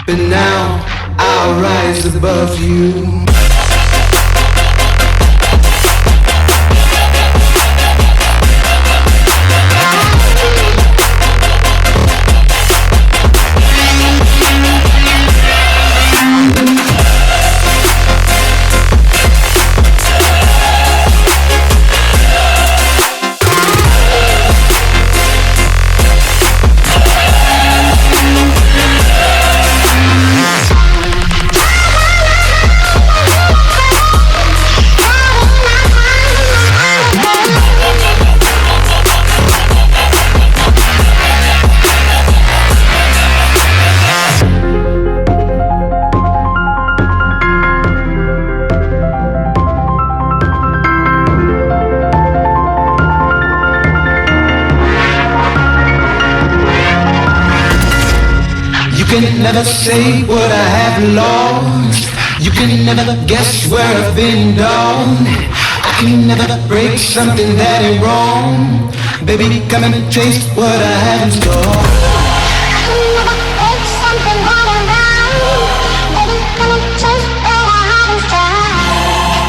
But now I'll rise above you. You can never say what I have lost. You can never guess where I've been down. I can never break something that ain't wrong. Baby, come and taste what I have in store. I can never break something that ain't wrong. Baby, come and taste what I have in store.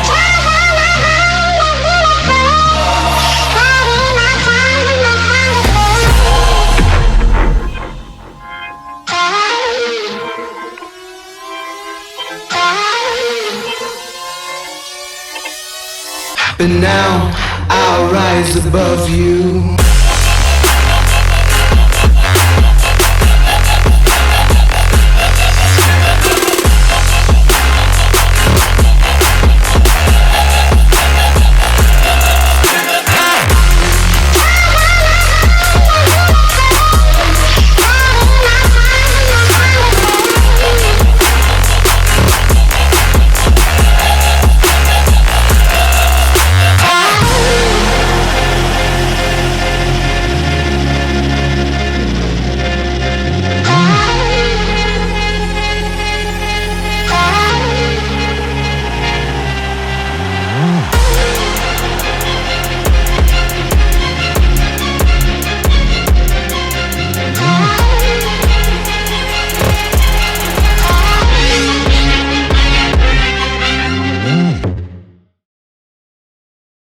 Try how my mind is really free. Starting my time in my hand is free. But now I'll rise above you.